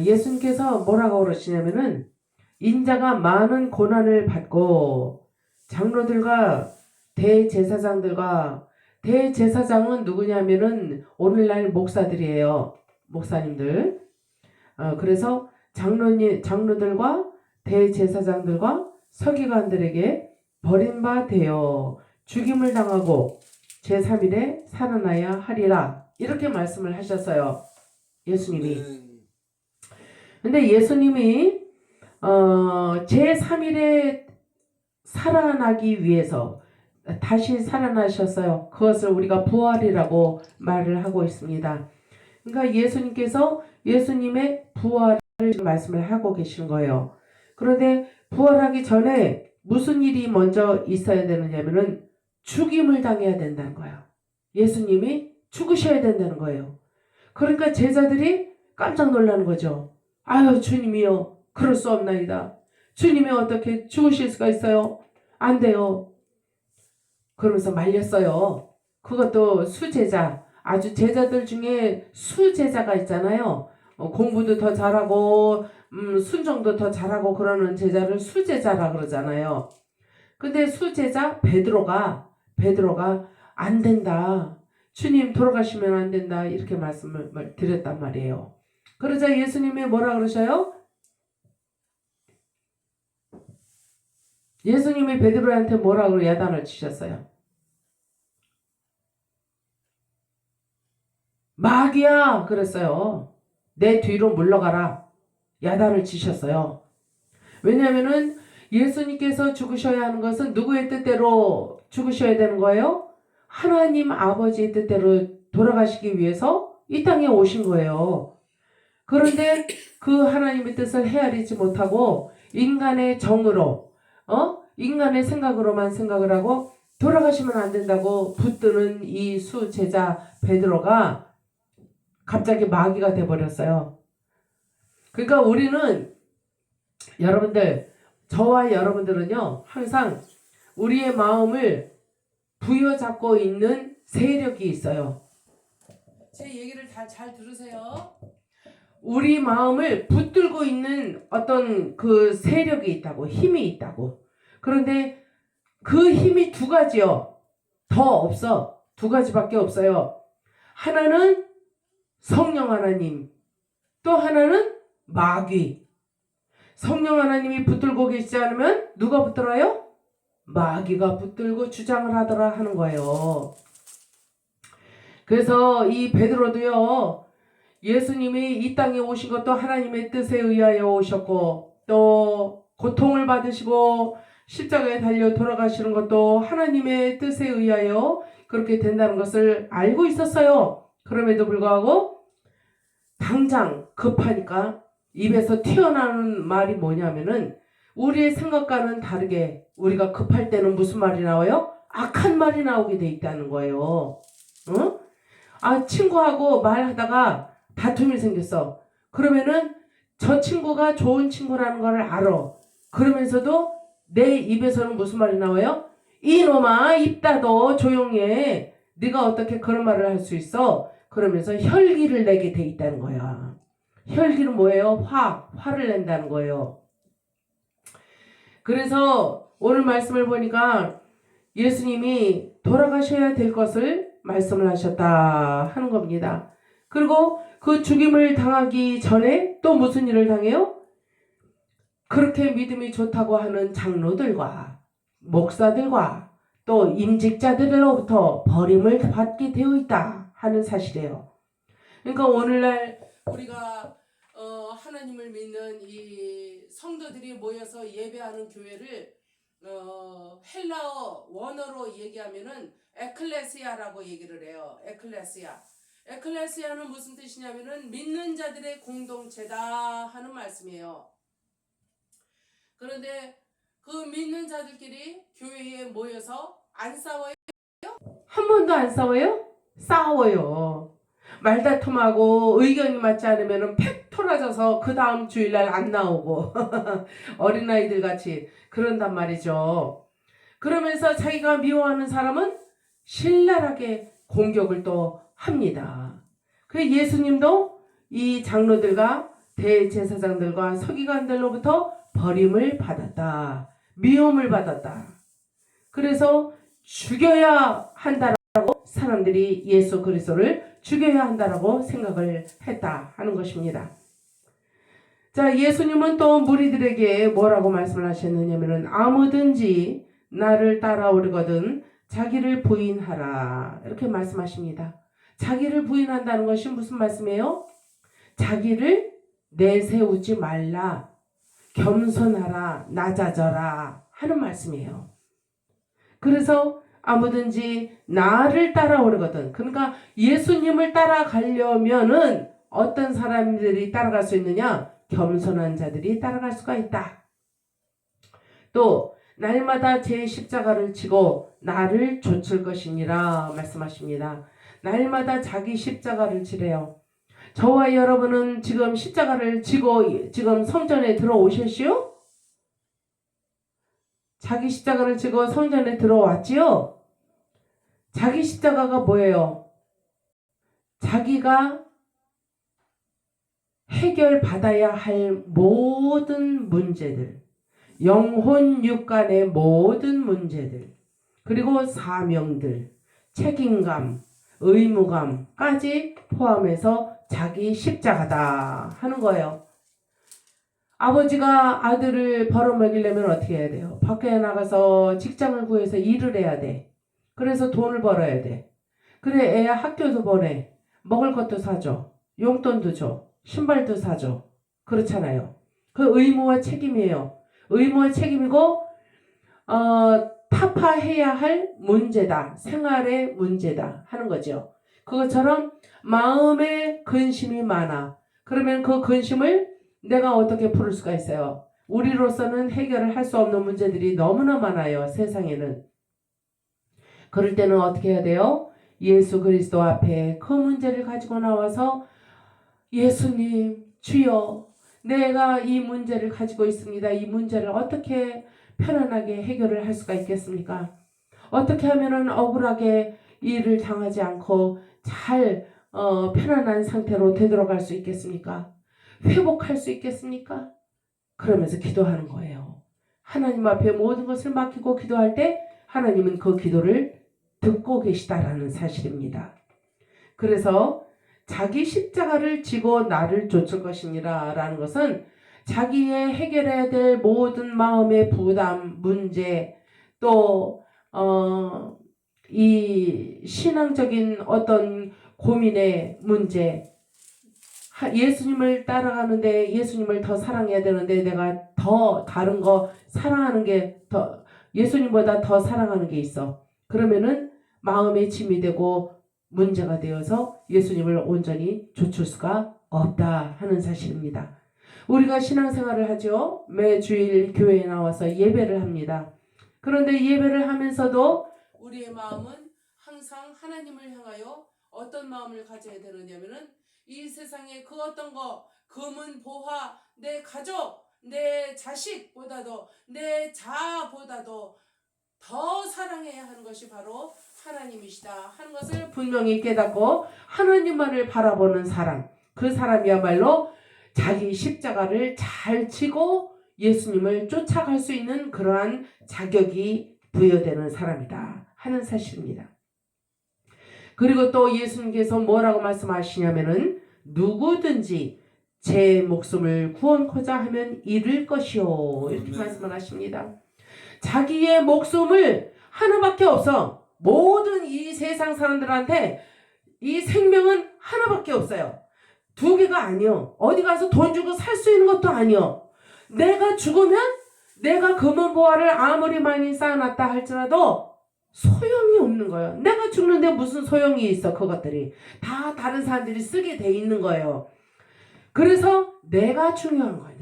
예수님께서 뭐라고 그러시냐면은 인자가 많은 고난을 받고 장로들과 대제사장은 누구냐면은 오늘날 목사들이에요. 목사님들. 그래서 장로들과 대제사장들과 서기관들에게 버림바 되어 죽임을 당하고 제3일에 살아나야 하리라. 이렇게 말씀을 하셨어요. 예수님이. 근데 예수님이 제3일에 살아나기 위해서 다시 살아나셨어요. 그것을 우리가 부활이라고 말을 하고 있습니다. 그러니까 예수님의 부활을 말씀을 하고 계시는 거예요. 그런데 부활하기 전에 무슨 일이 먼저 있어야 되느냐면은 죽임을 당해야 된다는 거예요. 예수님이 죽으셔야 된다는 거예요. 그러니까 제자들이 깜짝 놀라는 거죠. 아유, 주님이요, 그럴 수 없나이다. 주님이 어떻게 죽으실 수가 있어요? 안 돼요. 그러면서 말렸어요. 그것도 수제자, 아주 제자들 중에 수제자가 있잖아요. 공부도 더 잘하고 순종도 더 잘하고 그러는 제자를 수제자라 그러잖아요. 근데 수제자 베드로가 안 된다. 주님 돌아가시면 안 된다. 이렇게 말씀을 드렸단 말이에요. 그러자 예수님이 뭐라 그러셔요? 예수님이 베드로한테 뭐라고 야단을 치셨어요? 마귀야 그랬어요. 내 뒤로 물러가라. 야단을 치셨어요. 왜냐하면은 예수님께서 죽으셔야 하는 것은 누구의 뜻대로 죽으셔야 되는 거예요? 하나님 아버지의 뜻대로 돌아가시기 위해서 이 땅에 오신 거예요. 그런데 그 하나님의 뜻을 헤아리지 못하고 인간의 정으로 인간의 생각으로만 생각을 하고 돌아가시면 안 된다고 붙드는 이 수제자 베드로가 갑자기 마귀가 돼버렸어요. 그러니까 우리는 여러분들, 저와 여러분들은요 항상 우리의 마음을 부여잡고 있는 세력이 있어요. 제 얘기를 다 잘 들으세요. 우리 마음을 붙들고 있는 어떤 그 세력이 있다고, 힘이 있다고. 그런데 그 힘이 두 가지요. 더 없어. 두 가지밖에 없어요. 하나는 성령 하나님, 또 하나는 마귀. 성령 하나님이 붙들고 계시지 않으면 누가 붙들어요? 마귀가 붙들고 주장을 하더라 하는 거예요. 그래서 이 베드로도요, 예수님이 이 땅에 오신 것도 하나님의 뜻에 의하여 오셨고, 또 고통을 받으시고 십자가에 달려 돌아가시는 것도 하나님의 뜻에 의하여 그렇게 된다는 것을 알고 있었어요. 그럼에도 불구하고 당장 급하니까 입에서 튀어나오는 말이 뭐냐면은 우리의 생각과는 다르게 우리가 급할 때는 무슨 말이 나와요? 악한 말이 나오게 돼 있다는 거예요. 응? 친구하고 말하다가 다툼이 생겼어. 그러면은 저 친구가 좋은 친구라는 걸 알아. 그러면서도 내 입에서는 무슨 말이 나와요? 이놈아, 입 닫어, 조용히 해. 네가 어떻게 그런 말을 할 수 있어? 그러면서 혈기를 내게 돼 있다는 거야. 혈기는 뭐예요? 화를 낸다는 거예요. 그래서 오늘 말씀을 보니까 예수님이 돌아가셔야 될 것을 말씀을 하셨다 하는 겁니다. 그리고 그 죽임을 당하기 전에 또 무슨 일을 당해요? 그렇게 믿음이 좋다고 하는 장로들과 목사들과 또 임직자들로부터 버림을 받게 되어 있다 하는 사실이에요. 그러니까 오늘날 우리가 하나님을 믿는 이 성도들이 모여서 예배하는 교회를 헬라어 원어로 얘기하면은 에클레시아라고 얘기를 해요. 에클레시아는 무슨 뜻이냐면은 믿는 자들의 공동체다 하는 말씀이에요. 그런데 그 믿는 자들끼리 교회에 모여서 안 싸워요? 한 번도 안 싸워요? 싸워요. 말다툼하고 의견이 맞지 않으면 팩 토라져서 그 다음 주일날 안 나오고 어린아이들 같이 그런단 말이죠. 그러면서 자기가 미워하는 사람은 신랄하게 공격을 또 합니다. 그 예수님도 이 장로들과 대제사장들과 서기관들로부터 버림을 받았다. 미움을 받았다. 그래서 죽여야 한다라고 사람들이 예수 그리스도를 죽여야 한다라고 생각을 했다 하는 것입니다. 자, 예수님은 또 무리들에게 뭐라고 말씀을 하셨느냐면은 아무든지 나를 따라오려거든 자기를 부인하라 이렇게 말씀하십니다. 자기를 부인한다는 것이 무슨 말씀이에요? 자기를 내세우지 말라, 겸손하라, 낮아져라 하는 말씀이에요. 그래서 아무든지 나를 따라오려거든, 그러니까 예수님을 따라가려면은 어떤 사람들이 따라갈 수 있느냐? 겸손한 자들이 따라갈 수가 있다. 또 날마다 제 십자가를 지고 나를 좇을 것이니라 말씀하십니다. 날마다 자기 십자가를 지래요. 저와 여러분은 지금 십자가를 지고 지금 성전에 들어오셨시요? 자기 십자가를 지고 성전에 들어왔지요? 자기 십자가가 뭐예요? 자기가 해결받아야 할 모든 문제들, 영혼 육간의 모든 문제들, 그리고 사명들, 책임감, 의무감까지 포함해서 자기 십자가다 하는 거예요. 아버지가 아들을 벌어먹이려면 어떻게 해야 돼요? 밖에 나가서 직장을 구해서 일을 해야 돼. 그래서 돈을 벌어야 돼. 그래, 애 학교도 보내. 먹을 것도 사줘. 용돈도 줘. 신발도 사줘. 그렇잖아요. 그 의무와 책임이에요. 의무와 책임이고 타파해야 할 문제다. 생활의 문제다 하는 거죠. 그것처럼 마음에 근심이 많아. 그러면 그 근심을 내가 어떻게 풀을 수가 있어요? 우리로서는 해결을 할 수 없는 문제들이 너무나 많아요. 세상에는. 그럴 때는 어떻게 해야 돼요? 예수 그리스도 앞에 그 문제를 가지고 나와서 예수님, 주여, 내가 이 문제를 가지고 있습니다. 이 문제를 어떻게 편안하게 해결을 할 수가 있겠습니까? 어떻게 하면은 억울하게 일을 당하지 않고 잘 편안한 상태로 되돌아갈 수 있겠습니까? 회복할 수 있겠습니까? 그러면서 기도하는 거예요. 하나님 앞에 모든 것을 맡기고 기도할 때 하나님은 그 기도를 듣고 계시다라는 사실입니다. 그래서 자기 십자가를 지고 나를 좇을 것이니라 라는 것은 자기의 해결해야 될 모든 마음의 부담, 문제, 또 이 신앙적인 어떤 고민의 문제, 예수님을 따라가는데 예수님을 더 사랑해야 되는데 내가 더 다른 거 사랑하는 게 더 예수님보다 더 사랑하는 게 있어. 그러면은 마음의 짐이 되고 문제가 되어서 예수님을 온전히 좇을 수가 없다 하는 사실입니다. 우리가 신앙생활을 하죠. 매 주일 교회에 나와서 예배를 합니다. 그런데 예배를 하면서도 우리의 마음은 항상 하나님을 향하여 어떤 마음을 가져야 되느냐면은 이 세상의 그 어떤 거, 금은 보화, 내 가족, 내 자식보다도 내 자아보다도 더 사랑해야 하는 것이 바로 하나님이시다 하는 것을 분명히 깨닫고 하나님만을 바라보는 사람, 그 사람이야말로 자기 십자가를 잘 지고 예수님을 쫓아갈 수 있는 그러한 자격이 부여되는 사람이다 하는 사실입니다. 그리고 또 예수님께서 뭐라고 말씀하시냐면은 누구든지 제 목숨을 구원코자 하면 잃을 것이요 이렇게 말씀을 하십니다. 자기의 목숨을 하나밖에 없어. 모든 이 세상 사람들한테 이 생명은 하나밖에 없어요. 두 개가 아니요. 어디 가서 돈 주고 살 수 있는 것도 아니요. 내가 죽으면 내가 금은보화를 아무리 많이 쌓아놨다 할지라도 소용이 없는 거예요. 내가 죽는데 무슨 소용이 있어. 그것들이 다 다른 사람들이 쓰게 돼 있는 거예요. 그래서 내가 중요한 거예요.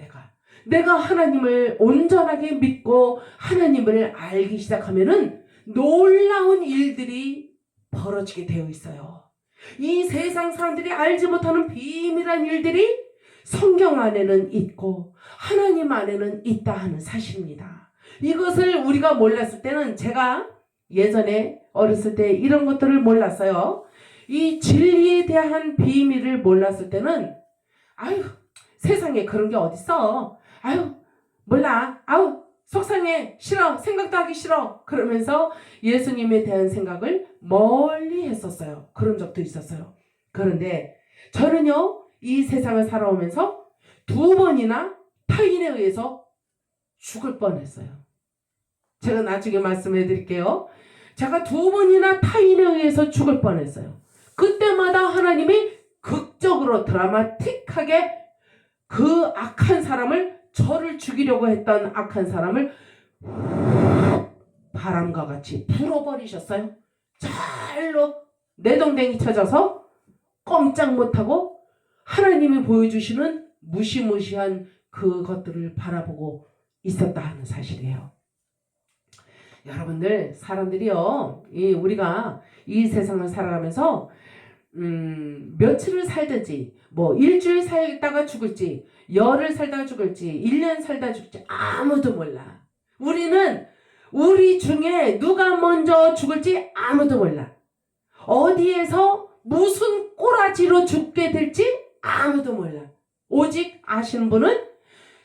내가 하나님을 온전하게 믿고 하나님을 알기 시작하면은 놀라운 일들이 벌어지게 되어 있어요. 이 세상 사람들이 알지 못하는 비밀한 일들이 성경 안에는 있고 하나님 안에는 있다 하는 사실입니다. 이것을 우리가 몰랐을 때는, 제가 예전에 어렸을 때 이런 것들을 몰랐어요. 이 진리에 대한 비밀을 몰랐을 때는 아유, 세상에 세상에 그런 게 어딨어. 아유 몰라. 아우 속상해. 싫어. 생각도 하기 싫어. 그러면서 예수님에 대한 생각을 멀리 했었어요. 그런 적도 있었어요. 그런데 저는요, 이 세상을 살아오면서 2번이나 타인에 의해서 죽을 뻔했어요. 제가 나중에 말씀해 드릴게요. 제가 2번이나 타인에 의해서 죽을 뻔했어요. 그때마다 하나님이 극적으로 드라마틱하게 그 악한 사람을, 저를 죽이려고 했던 악한 사람을 바람과 같이 불어버리셨어요. 잘로 내동댕이 쳐져서 꼼짝 못하고 하나님이 보여주시는 무시무시한 그것들을 바라보고 있었다 하는 사실이에요. 여러분들, 사람들이요, 우리가 이 세상을 살아가면서 며칠을 살든지, 뭐 일주일 살다가 죽을지, 열을 살다가 죽을지, 1년 살다가 죽을지 아무도 몰라. 우리는 우리 중에 누가 먼저 죽을지 아무도 몰라. 어디에서 무슨 꼬라지로 죽게 될지 아무도 몰라. 오직 아시는 분은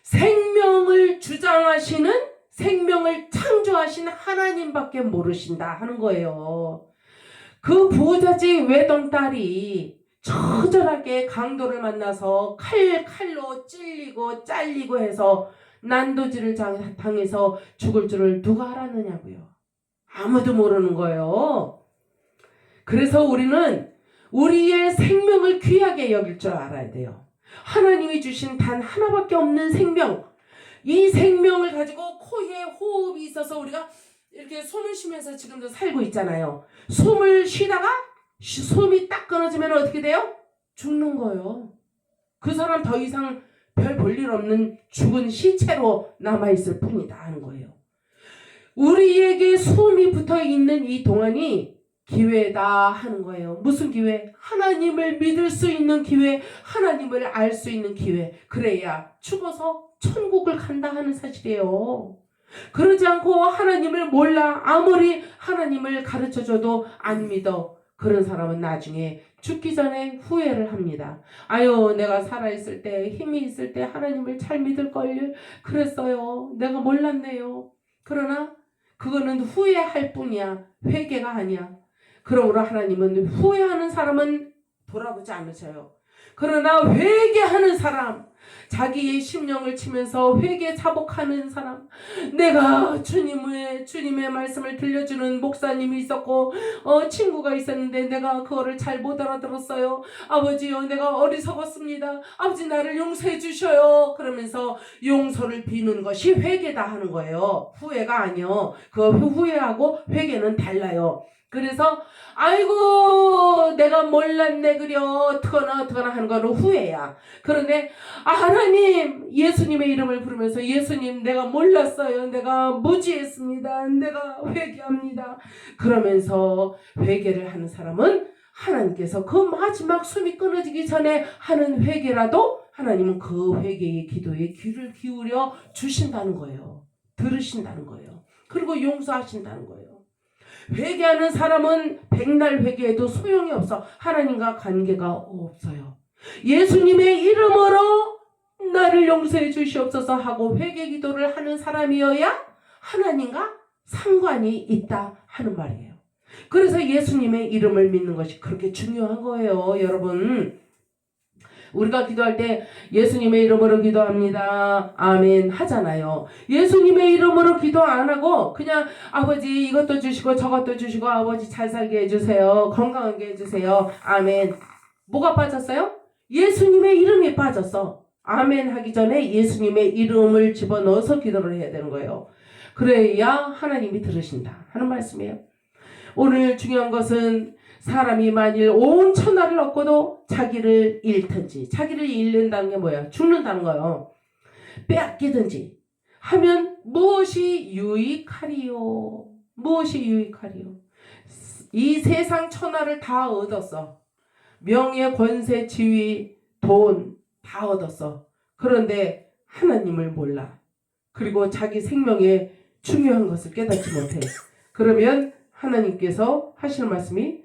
생명을 주장하시는, 생명을 창조하신 하나님밖에 모르신다 하는 거예요. 그 부자지 외동딸이 처절하게 강도를 만나서 칼로 찔리고 잘리고 해서 난도질을 당해서 죽을 줄을 누가 알았느냐고요. 아무도 모르는 거예요. 그래서 우리는 우리의 생명을 귀하게 여길 줄 알아야 돼요. 하나님이 주신 단 하나밖에 없는 생명, 이 생명을 가지고 코에 호흡이 있어서 우리가 이렇게 숨을 쉬면서 지금도 살고 있잖아요. 숨을 쉬다가 숨이 딱 끊어지면 어떻게 돼요? 죽는 거예요. 그 사람 더 이상 별 볼일 없는 죽은 시체로 남아있을 뿐이다 하는 거예요. 우리에게 숨이 붙어있는 이 동안이 기회다 하는 거예요. 무슨 기회? 하나님을 믿을 수 있는 기회, 하나님을 알 수 있는 기회. 그래야 죽어서 천국을 간다 하는 사실이에요. 그러지 않고 하나님을 몰라, 아무리 하나님을 가르쳐줘도 안 믿어. 그런 사람은 나중에 죽기 전에 후회를 합니다. 아유, 내가 살아있을 때, 힘이 있을 때 하나님을 잘 믿을걸 그랬어요. 내가 몰랐네요. 그러나 그거는 후회할 뿐이야. 회개가 아니야. 그러므로 하나님은 후회하는 사람은 돌아보지 않으셔요. 그러나 회개하는 사람, 자기의 심령을 치면서 회개 자복하는 사람, 내가 주님의 말씀을 들려주는 목사님이 있었고 친구가 있었는데 내가 그거를 잘 못 알아들었어요. 아버지요, 내가 어리석었습니다. 아버지, 나를 용서해 주셔요. 그러면서 용서를 비는 것이 회개다 하는 거예요. 후회가 아니요. 그 후회하고 회개는 달라요. 그래서 아이고 내가 몰랐네 그려 어떡하나 하는 거는 후회야. 그런데 하나님, 예수님의 이름을 부르면서 예수님, 내가 몰랐어요. 내가 무지했습니다. 내가 회개합니다. 그러면서 회개를 하는 사람은 하나님께서 그 마지막 숨이 끊어지기 전에 하는 회개라도 하나님은 그 회개의 기도에 귀를 기울여 주신다는 거예요. 들으신다는 거예요. 그리고 용서하신다는 거예요. 회개하는 사람은 백날 회개해도 소용이 없어. 하나님과 관계가 없어요. 예수님의 이름으로 나를 용서해 주시옵소서 하고 회개 기도를 하는 사람이어야 하나님과 상관이 있다 하는 말이에요. 그래서 예수님의 이름을 믿는 것이 그렇게 중요한 거예요. 여러분, 우리가 기도할 때 예수님의 이름으로 기도합니다. 아멘 하잖아요. 예수님의 이름으로 기도 안 하고 그냥 아버지 이것도 주시고 저것도 주시고 아버지 잘 살게 해주세요. 건강하게 해주세요. 아멘. 뭐가 빠졌어요? 예수님의 이름이 빠졌어. 아멘 하기 전에 예수님의 이름을 집어넣어서 기도를 해야 되는 거예요. 그래야 하나님이 들으신다 하는 말씀이에요. 오늘 중요한 것은 사람이 만일 온 천하를 얻고도 자기를 잃든지, 자기를 잃는다는 게 뭐야? 죽는다는 거예요. 빼앗기든지 하면 무엇이 유익하리요? 무엇이 유익하리요? 이 세상 천하를 다 얻었어. 명예, 권세, 지위, 돈 다 얻었어. 그런데 하나님을 몰라. 그리고 자기 생명의 중요한 것을 깨닫지 못해. 그러면 하나님께서 하시는 말씀이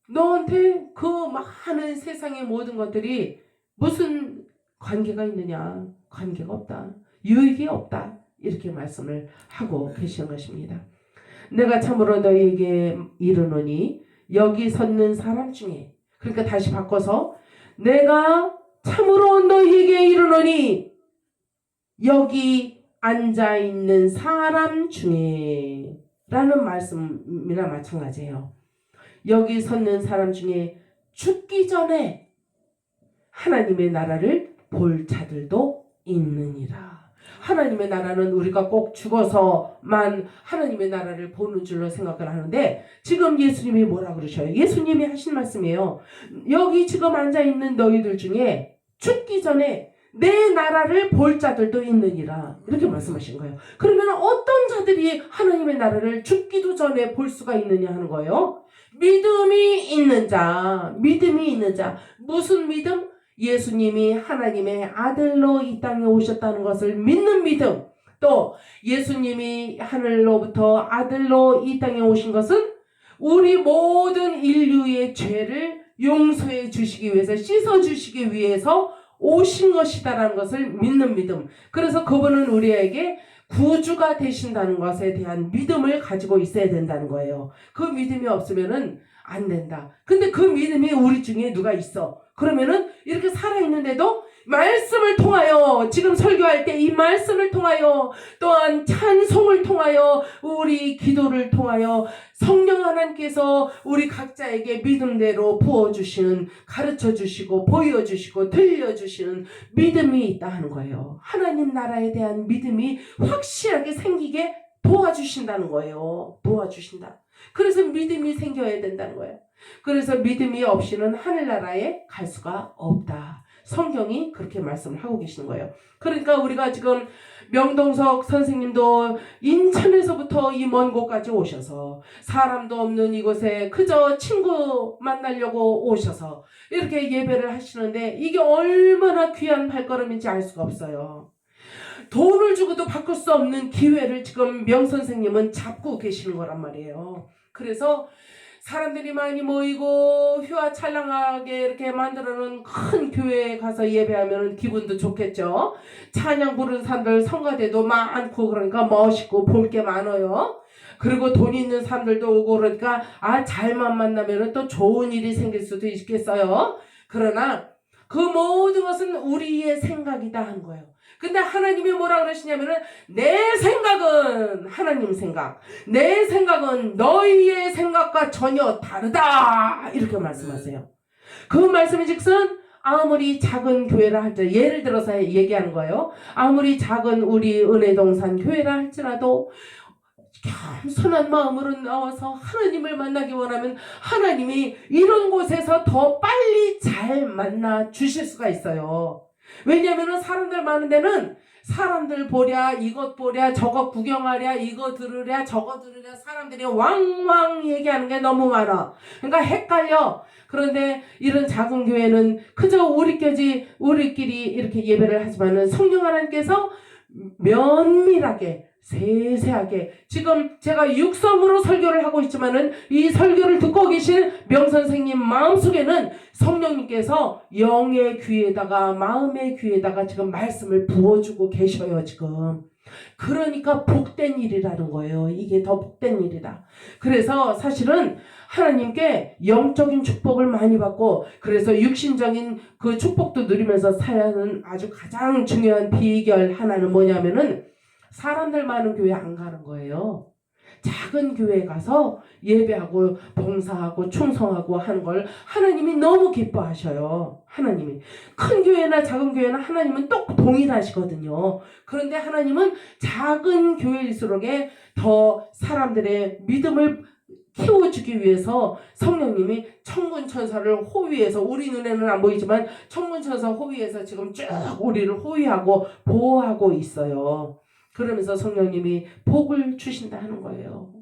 너한테 그 많은 세상의 모든 것들이 무슨 관계가 있느냐? 관계가 없다. 유익이 없다. 이렇게 말씀을 하고 계시는 것입니다. 내가 참으로 너희에게 이르노니 여기 섰는 사람 중에, 그러니까 다시 바꿔서 내가 참으로 너희에게 이르노니 여기 앉아있는 사람 중에 라는 말씀이나 마찬가지예요. 여기 섰는 사람 중에 죽기 전에 하나님의 나라를 볼 자들도 있느니라. 하나님의 나라는 우리가 꼭 죽어서만 하나님의 나라를 보는 줄로 생각을 하는데, 지금 예수님이 뭐라 그러셔요? 예수님이 하신 말씀이에요. 여기 지금 앉아있는 너희들 중에 죽기 전에 내 나라를 볼 자들도 있느니라. 이렇게 말씀하신 거예요. 그러면 어떤 자들이 하나님의 나라를 죽기도 전에 볼 수가 있느냐 하는 거예요. 믿음이 있는 자. 믿음이 있는 자. 무슨 믿음? 예수님이 하나님의 아들로 이 땅에 오셨다는 것을 믿는 믿음. 또 예수님이 하늘로부터 아들로 이 땅에 오신 것은 우리 모든 인류의 죄를 용서해 주시기 위해서, 씻어 주시기 위해서 오신 것이다라는 것을 믿는 믿음. 그래서 그분은 우리에게 구주가 되신다는 것에 대한 믿음을 가지고 있어야 된다는 거예요. 그 믿음이 없으면은 안 된다. 근데 그 믿음이 우리 중에 누가 있어? 그러면은 이렇게 살아있는데도 말씀을 통하여, 지금 설교할 때 이 말씀을 통하여, 또한 찬송을 통하여, 우리 기도를 통하여 성령 하나님께서 우리 각자에게 믿음대로 부어주시는, 가르쳐주시고 보여주시고 들려주시는 믿음이 있다 하는 거예요. 하나님 나라에 대한 믿음이 확실하게 생기게 도와주신다는 거예요. 도와주신다. 그래서 믿음이 생겨야 된다는 거예요. 그래서 믿음이 없이는 하늘나라에 갈 수가 없다. 성경이 그렇게 말씀을 하고 계시는 거예요. 그러니까 우리가 지금 명동석 선생님도 인천에서부터 이 먼 곳까지 오셔서, 사람도 없는 이곳에 그저 친구 만나려고 오셔서 이렇게 예배를 하시는데, 이게 얼마나 귀한 발걸음인지 알 수가 없어요. 돈을 주고도 바꿀 수 없는 기회를 지금 명 선생님은 잡고 계시는 거란 말이에요. 그래서 사람들이 많이 모이고 휘황찬란하게 이렇게 만들어놓은 큰 교회에 가서 예배하면 기분도 좋겠죠. 찬양 부르는 사람들 성가대도 많고, 그러니까 멋있고 볼 게 많아요. 그리고 돈 있는 사람들도 오고, 그러니까 잘만 만나면 또 좋은 일이 생길 수도 있겠어요. 그러나 그 모든 것은 우리의 생각이다 한 거예요. 근데 하나님이 뭐라 그러시냐면은, 내 생각은 하나님 생각, 내 생각은 너희의 생각과 전혀 다르다, 이렇게 말씀하세요. 그 말씀이 즉슨 아무리 작은 교회라 할지라도, 예를 들어서 얘기하는 거예요. 아무리 작은 우리 은혜동산 교회라 할지라도 겸손한 마음으로 나와서 하나님을 만나기 원하면 하나님이 이런 곳에서 더 빨리 잘 만나 주실 수가 있어요. 왜냐하면 사람들 많은 데는 사람들 보랴, 이것 보랴, 저것 구경하랴, 이거 들으랴, 저거 들으랴, 사람들이 왕왕 얘기하는 게 너무 많아. 그러니까 헷갈려. 그런데 이런 작은 교회는 그저 우리끼리 이렇게 예배를 하지만은 성령 하나님께서 면밀하게, 세세하게, 지금 제가 육성으로 설교를 하고 있지만은 이 설교를 듣고 계신 명선생님 마음속에는 성령님께서 영의 귀에다가, 마음의 귀에다가 지금 말씀을 부어주고 계셔요, 지금. 그러니까 복된 일이라는 거예요. 이게 더 복된 일이다. 그래서 사실은 하나님께 영적인 축복을 많이 받고, 그래서 육신적인 그 축복도 누리면서 살아야 하는 아주 가장 중요한 비결 하나는 뭐냐면은, 사람들 많은 교회 안 가는 거예요. 작은 교회에 가서 예배하고 봉사하고 충성하고 하는 걸 하나님이 너무 기뻐하셔요. 하나님이. 큰 교회나 작은 교회나 하나님은 똑 동일하시거든요. 그런데 하나님은 작은 교회일수록에 더 사람들의 믿음을 키워주기 위해서 성령님이 천군천사를 호위해서, 우리 눈에는 안 보이지만 천군천사 호위해서 지금 쭉 우리를 호위하고 보호하고 있어요. 그러면서 성령님이 복을 주신다 하는 거예요.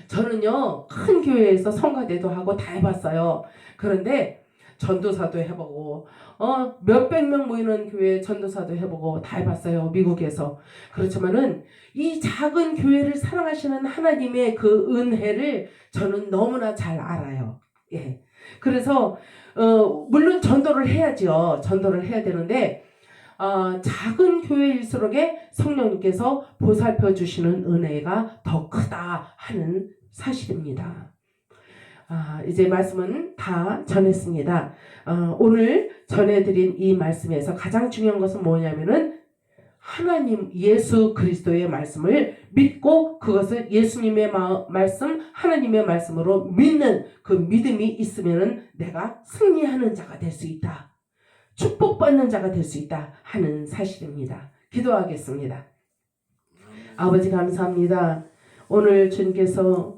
저는요, 큰 교회에서 성가대도 하고 다 해봤어요. 그런데 전도사도 해보고, 몇백 명 모이는 교회 전도사도 해보고 다 해봤어요, 미국에서. 그렇지만은 이 작은 교회를 사랑하시는 하나님의 그 은혜를 저는 너무나 잘 알아요. 예. 그래서 물론 전도를 해야죠. 전도를 해야 되는데 작은 교회일수록에 성령님께서 보살펴 주시는 은혜가 더 크다 하는 사실입니다. 이제 말씀은 다 전했습니다. 오늘 전해드린 이 말씀에서 가장 중요한 것은 뭐냐면은 하나님 예수 그리스도의 말씀을 믿고 그것을 예수님의 말씀 하나님의 말씀으로 믿는 그 믿음이 있으면은 내가 승리하는 자가 될 수 있다. 축복받는 자가 될 수 있다 하는 사실입니다. 기도하겠습니다. 아버지 감사합니다. 오늘 주님께서